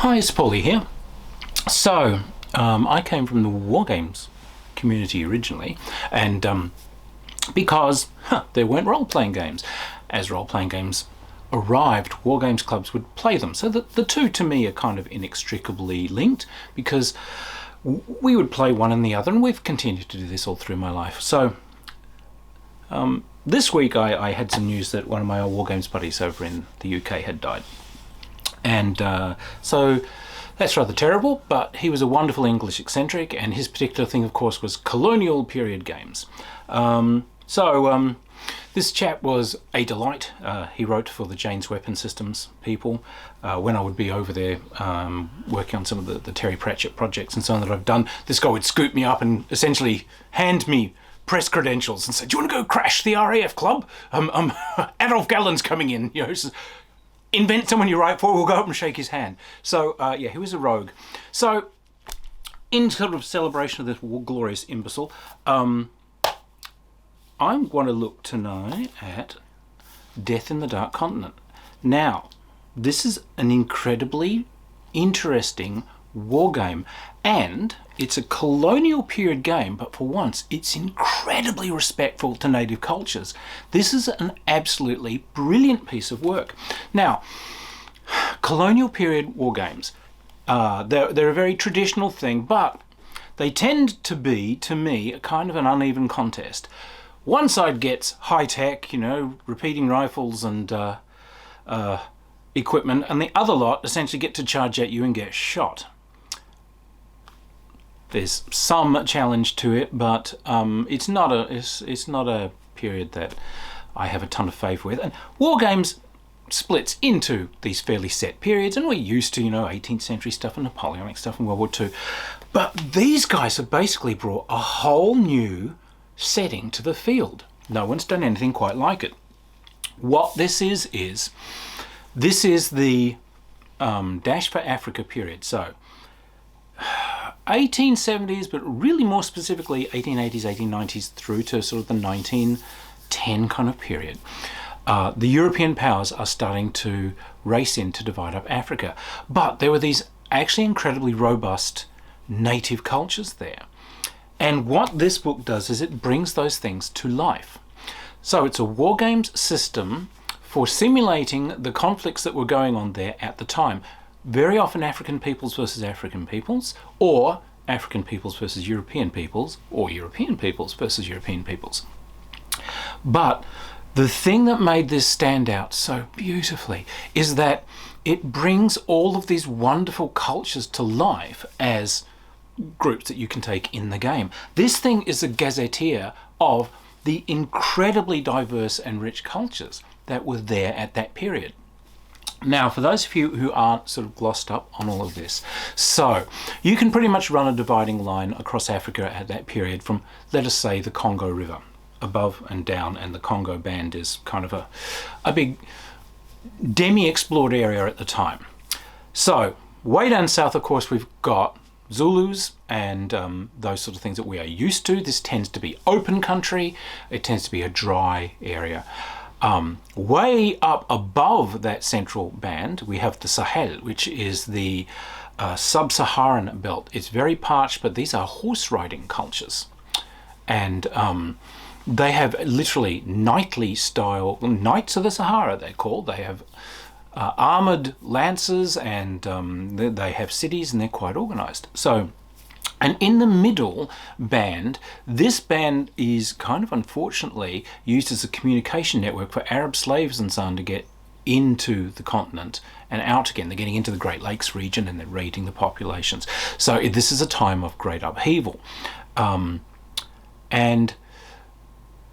Hi, it's Paulie here. So, I came from the Wargames community originally, and because there weren't role-playing games. As role-playing games arrived, Wargames clubs would play them. So the two to me are kind of inextricably linked, because we would play one and the other, and we've continued to do this all through my life. So this week I had some news that one of my old Wargames buddies over in the UK had died. And so that's rather terrible, but he was a wonderful English eccentric, and his particular thing, of course, was colonial period games. This chap was a delight. He wrote for the Jane's Weapon Systems people when I would be over there working on some of the Terry Pratchett projects and so on that I've done. This guy would scoop me up and essentially hand me press credentials and say, "Do you want to go crash the RAF club? Adolf Gallen's coming in. You know, invent someone you write for, we'll go up and shake his hand." So yeah, he was a rogue. So in sort of celebration of this glorious imbecile, I'm going to look tonight at Death in the Dark Continent. Now, this is an incredibly interesting war game, and it's a colonial period game, but for once it's incredibly respectful to native cultures. This is an absolutely brilliant piece of work. Now, colonial period war games, they're a very traditional thing, but they tend to be, to me, a kind of an uneven contest. One side gets high-tech, you know, repeating rifles and equipment, and the other lot essentially get to charge at you and get shot. There's some challenge to it, but it's not a period that I have a ton of faith with. And Wargames splits into these fairly set periods, and we're used to, you know, 18th century stuff and Napoleonic stuff and World War II. But these guys have basically brought a whole new setting to the field. No one's done anything quite like it. What this is this is the Dash for Africa period. So 1870s, but really more specifically 1880s, 1890s through to sort of the 1910 kind of period. The European powers are starting to race in to divide up Africa. But there were these actually incredibly robust native cultures there. And what this book does is it brings those things to life. So it's a war games system for simulating the conflicts that were going on there at the time. Very often African peoples versus African peoples, or African peoples versus European peoples, or European peoples versus European peoples. But the thing that made this stand out so beautifully is that it brings all of these wonderful cultures to life as groups that you can take in the game. This thing is a gazeteer of the incredibly diverse and rich cultures that were there at that period. Now, for those of you who aren't sort of glossed up on all of this, so you can pretty much run a dividing line across Africa at that period from, let us say, the Congo River, above and down, and the Congo Band is kind of a big demi-explored area at the time. So way down south, of course, we've got Zulus and those sort of things that we are used to. This tends to be open country. It tends to be a dry area. Way up above that central band, we have the Sahel, which is the sub-Saharan belt. It's very parched, but these are horse riding cultures. And they have literally knightly style, Knights of the Sahara they're called. They have armored lances, and they have cities, and they're quite organized. So, and in the middle band, this band is kind of unfortunately used as a communication network for Arab slaves and so on to get into the continent and out again. They're getting into the Great Lakes region and they're raiding the populations. So this is a time of great upheaval. And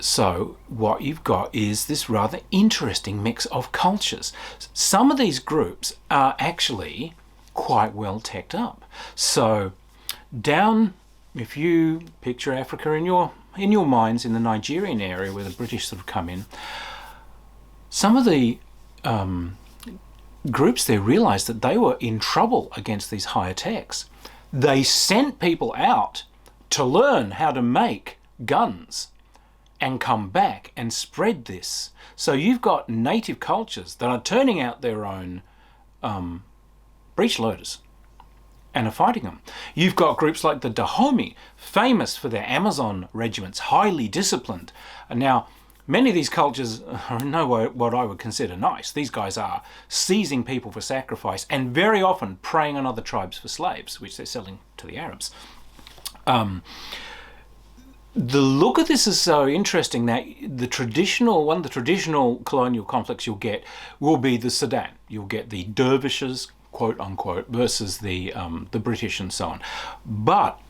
so what you've got is this rather interesting mix of cultures. Some of these groups are actually quite well teched up. So down, if you picture Africa in your minds, in the Nigerian area where the British sort of come in, some of the groups there realized that they were in trouble against these higher techs. They sent people out to learn how to make guns and come back and spread this. So you've got native cultures that are turning out their own breech loaders and are fighting them. You've got groups like the Dahomey, famous for their Amazon regiments, highly disciplined. And now, many of these cultures are in no way what I would consider nice. These guys are seizing people for sacrifice and very often preying on other tribes for slaves, which they're selling to the Arabs. The look of this is so interesting that one of the traditional colonial conflicts you'll get will be the Sudan. You'll get the dervishes, quote unquote, versus the British and so on. But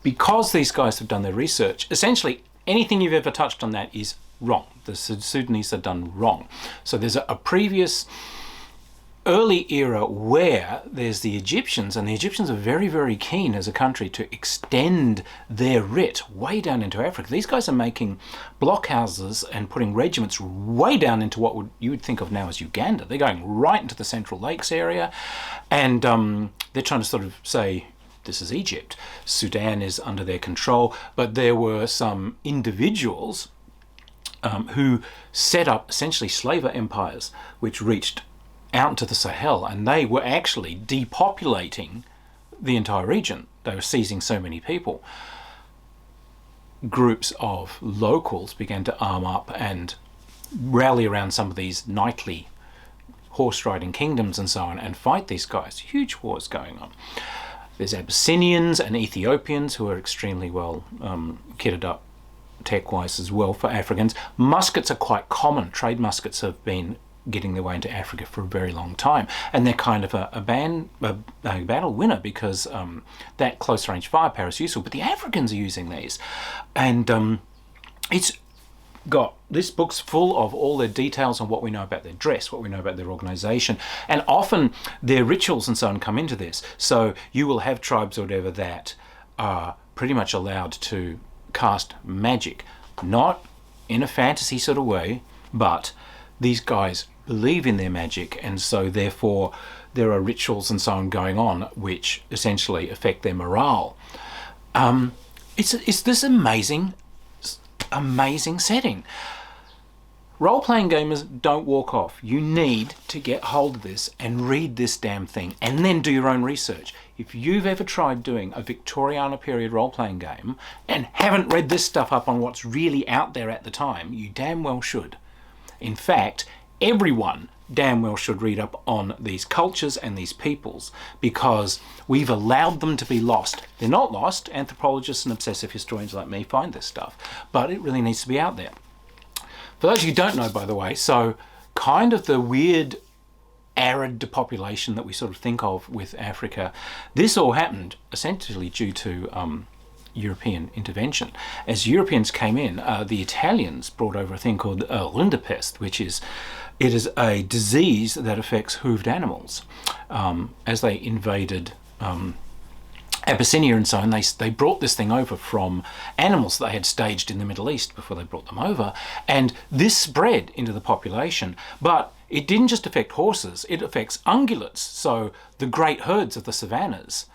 because these guys have done their research, essentially anything you've ever touched on that is wrong. The Sudanese are done wrong. So there's a previous early era where there's the Egyptians, and the Egyptians are very, very keen as a country to extend their writ way down into Africa. These guys are making blockhouses and putting regiments way down into what you would think of now as Uganda. They're going right into the Central Lakes area, and they're trying to sort of say, this is Egypt. Sudan is under their control, but there were some individuals who set up essentially slaver empires, which reached out into the Sahel, and they were actually depopulating the entire region. They were seizing so many people. Groups of locals began to arm up and rally around some of these knightly horse-riding kingdoms and so on and fight these guys. Huge wars going on. There's Abyssinians and Ethiopians who are extremely well kitted up tech-wise as well for Africans. Muskets are quite common. Trade muskets have been getting their way into Africa for a very long time, and they're kind of a battle winner because that close-range firepower is useful. But the Africans are using these, and it's got, this book's full of all their details on what we know about their dress, what we know about their organisation, and often their rituals and so on come into this. So you will have tribes or whatever that are pretty much allowed to cast magic, not in a fantasy sort of way, but these guys believe in their magic, and so therefore there are rituals and so on going on which essentially affect their morale. It's this amazing setting. Role-playing gamers don't walk off. You need to get hold of this and read this damn thing and then do your own research. If you've ever tried doing a Victoriana period role-playing game and haven't read this stuff up on what's really out there at the time, you damn well should. In fact, everyone damn well should read up on these cultures and these peoples, because we've allowed them to be lost. They're not lost. Anthropologists and obsessive historians like me find this stuff, but it really needs to be out there. For those of you who don't know, by the way, so kind of the weird arid depopulation that we sort of think of with Africa, this all happened essentially due to European intervention. As Europeans came in, the Italians brought over a thing called Rinderpest, which is a disease that affects hooved animals. As they invaded Abyssinia and so on, they brought this thing over from animals that they had staged in the Middle East before they brought them over, and this spread into the population. But it didn't just affect horses, it affects ungulates, so the great herds of the savannas,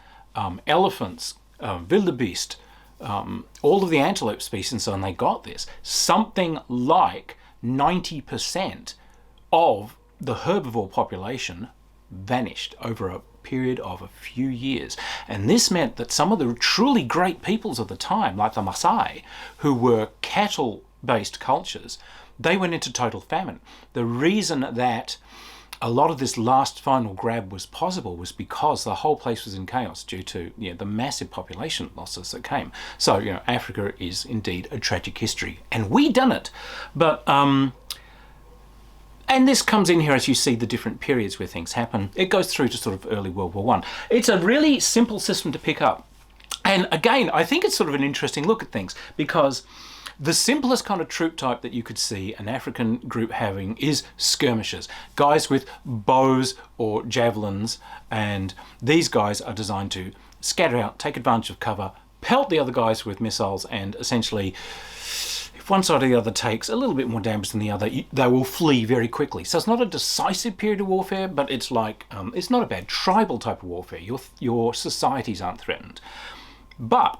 elephants, wildebeest, all of the antelope species and so on. They got this. Something like 90% of the herbivore population vanished over a period of a few years. And this meant that some of the truly great peoples of the time, like the Maasai, who were cattle-based cultures, they went into total famine. The reason that a lot of this last final grab was possible was because the whole place was in chaos due to the massive population losses that came. So, Africa is indeed a tragic history, and we done it. But and this comes in here as you see the different periods where things happen. It goes through to sort of early World War I. It's a really simple system to pick up. And again, I think it's sort of an interesting look at things, because the simplest kind of troop type that you could see an African group having is skirmishers, guys with bows or javelins, and these guys are designed to scatter out, take advantage of cover, pelt the other guys with missiles, and essentially, if one side or the other takes a little bit more damage than the other, they will flee very quickly. So it's not a decisive period of warfare, but it's like, it's not a bad tribal type of warfare. Your societies aren't threatened. But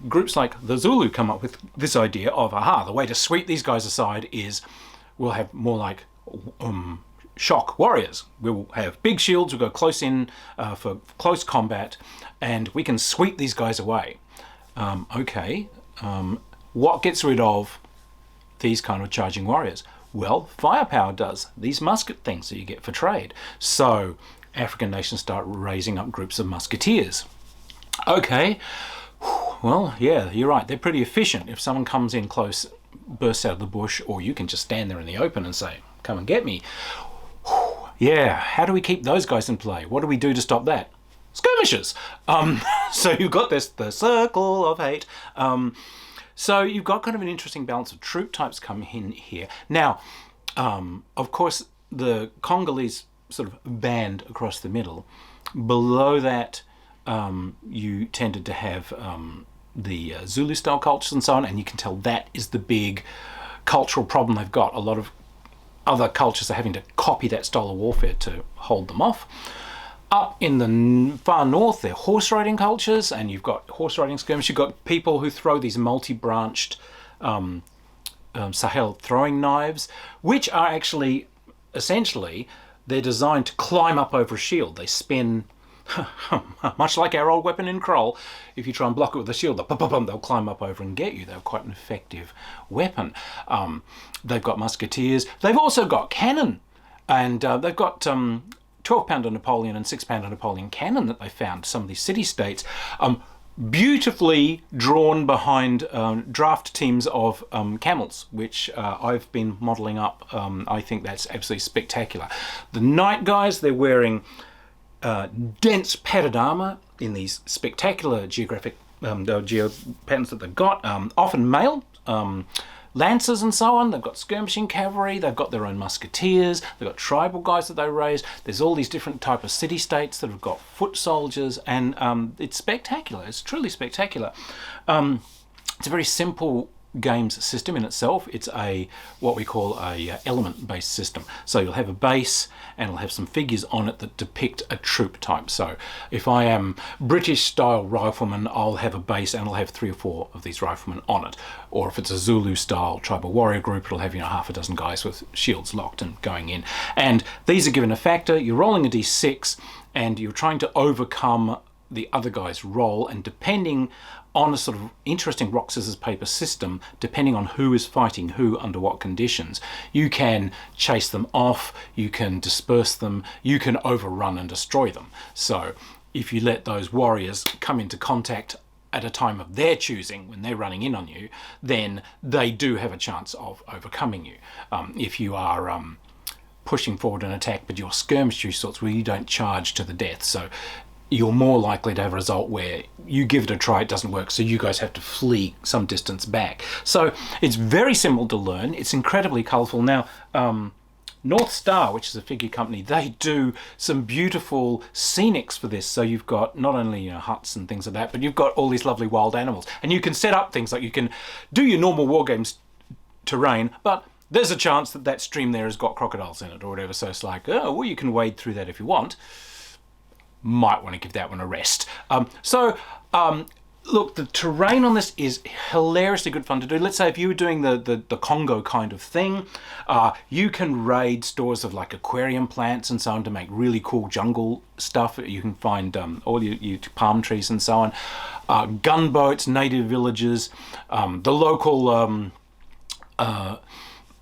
groups like the Zulu come up with this idea of, the way to sweep these guys aside is we'll have more like shock warriors. We'll have big shields, we'll go close in for close combat, and we can sweep these guys away. What gets rid of these kind of charging warriors? Well, firepower does. These musket things that you get for trade. So African nations start raising up groups of musketeers. Okay, well, yeah, you're right. They're pretty efficient. If someone comes in close, bursts out of the bush, or you can just stand there in the open and say, come and get me. Yeah, how do we keep those guys in play? What do we do to stop that? Skirmishes. So you've got the circle of hate. So you've got kind of an interesting balance of troop types coming in here. Now, of course, the Congolese sort of band across the middle. Below that, you tended to have the Zulu-style cultures and so on, and you can tell that is the big cultural problem they've got. A lot of other cultures are having to copy that style of warfare to hold them off. Up in the far north, they're horse riding cultures, and you've got horse riding skirmishes. You've got people who throw these multi-branched Sahel throwing knives, which are actually, essentially, they're designed to climb up over a shield. They spin, much like our old weapon in Kroll. If you try and block it with a shield, they'll climb up over and get you. They're quite an effective weapon. They've got musketeers. They've also got cannon, and they've got 12-pounder Napoleon and 6-pounder Napoleon cannon that they found some of these city-states, beautifully drawn behind draft teams of camels, which I've been modelling up. I think that's absolutely spectacular. The knight guys, they're wearing dense padded armour in these spectacular geographic geo patterns that they've got, often male. Lancers and so on. They've got skirmishing cavalry, they've got their own musketeers, they've got tribal guys that they raise. There's all these different type of city-states that have got foot soldiers, and it's spectacular. It's truly spectacular. It's a very simple games system in itself. It's what we call a element-based system. So you'll have a base and it'll have some figures on it that depict a troop type. So if I am British-style rifleman, I'll have a base and I'll have 3 or 4 of these riflemen on it. Or if it's a Zulu-style tribal warrior group, it'll have half a dozen guys with shields locked and going in. And these are given a factor. You're rolling a d6 and you're trying to overcome the other guy's roll, and depending on a sort of interesting rock, scissors, paper system, depending on who is fighting who under what conditions, you can chase them off, you can disperse them, you can overrun and destroy them. So if you let those warriors come into contact at a time of their choosing, when they're running in on you, then they do have a chance of overcoming you. If you are pushing forward an attack but you're skirmishy sorts where you don't charge to the death, so you're more likely to have a result where you give it a try, it doesn't work, so you guys have to flee some distance back. So it's very simple to learn. It's incredibly colourful. Now, North Star, which is a figure company, they do some beautiful scenics for this. So you've got not only huts and things like that, but you've got all these lovely wild animals. And you can set up things like you can do your normal Wargames terrain, but there's a chance that that stream there has got crocodiles in it or whatever. So it's like, oh, well, you can wade through that if you want. Might want to give that one a rest. Look, the terrain on this is hilariously good fun to do. Let's say if you were doing the Congo kind of thing, you can raid stores of like aquarium plants and so on to make really cool jungle stuff. You can find all your palm trees and so on. Gunboats, native villages, the local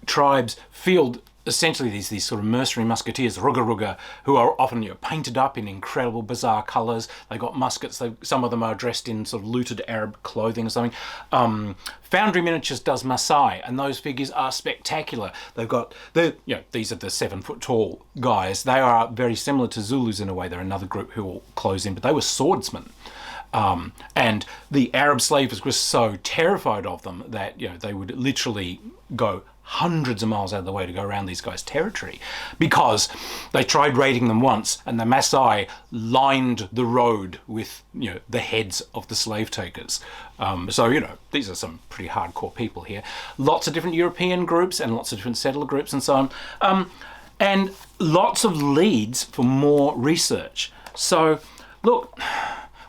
tribes field essentially these sort of mercenary musketeers, ruga, who are often painted up in incredible, bizarre colours. They've got muskets. Some of them are dressed in sort of looted Arab clothing or something. Foundry Miniatures does Maasai, and those figures are spectacular. They've got these are the 7-foot tall guys. They are very similar to Zulus in a way. They're another group who will close in, but they were swordsmen. And the Arab slavers were so terrified of them that they would literally go hundreds of miles out of the way to go around these guys' territory, because they tried raiding them once and the Maasai lined the road with the heads of the slave takers. So these are some pretty hardcore people here. Lots of different European groups and lots of different settler groups and so on, and lots of leads for more research. So look,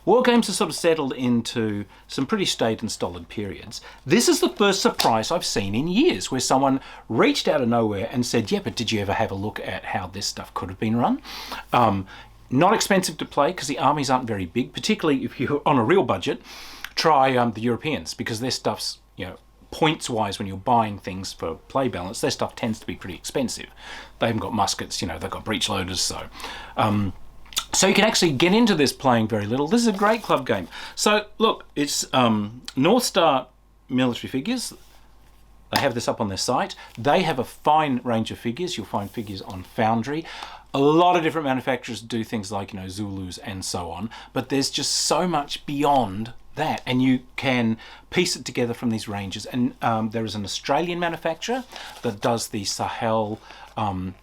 Wargames have sort of settled into some pretty staid and stolid periods. This is the first surprise I've seen in years where someone reached out of nowhere and said, yeah, but did you ever have a look at how this stuff could have been run? Not expensive to play because the armies aren't very big, particularly if you're on a real budget. Try the Europeans, because their stuff's, you know, points-wise when you're buying things for play balance, their stuff tends to be pretty expensive. They haven't got muskets, you know, they've got breech loaders, so... So you can actually get into this playing very little. This is a great club game. So, look, it's North Star military figures. They have this up on their site. They have a fine range of figures. You'll find figures on Foundry. A lot of different manufacturers do things like, you know, Zulus and so on. But there's just so much beyond that. And you can piece it together from these ranges. And there is an Australian manufacturer that does the Sahel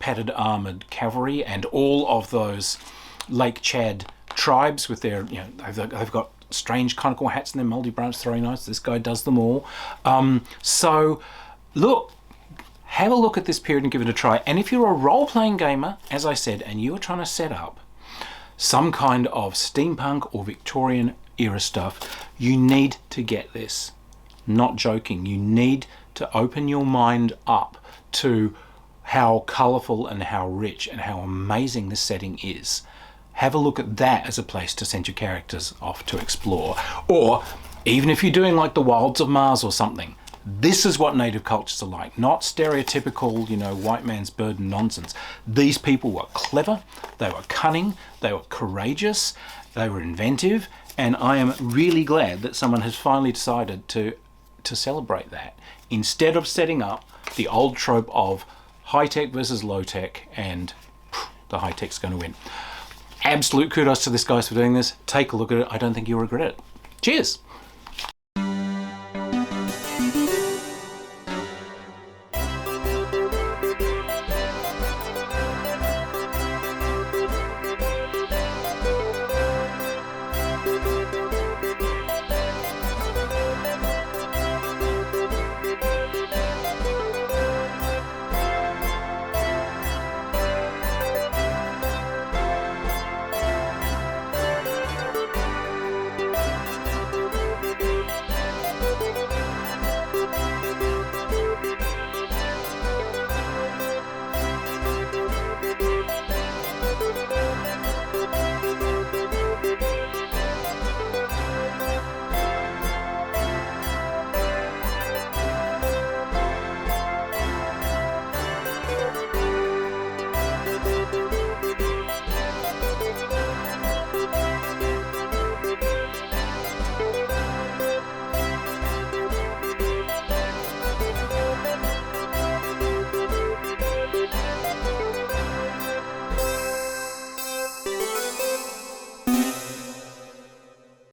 padded armoured cavalry and all of those Lake Chad tribes with their, you know, they've got strange conical hats and their multi-branch throwing knives. This guy does them all. So look, have a look at this period and give it a try. And if you're a role-playing gamer, as I said, and you're trying to set up some kind of steampunk or Victorian era stuff, you need to get this. Not joking. You need to open your mind up to how colourful and how rich and how amazing this setting is. Have a look at that as a place to send your characters off to explore. Or even if you're doing like the Wilds of Mars or something, this is what native cultures are like. Not stereotypical, you know, white man's burden nonsense. These people were clever, they were cunning, they were courageous, they were inventive, and I am really glad that someone has finally decided to celebrate that, instead of setting up the old trope of high-tech versus low-tech and the high-tech's going to win. Absolute kudos to this guys for doing this. Take a look at it. I don't think you'll regret it. Cheers.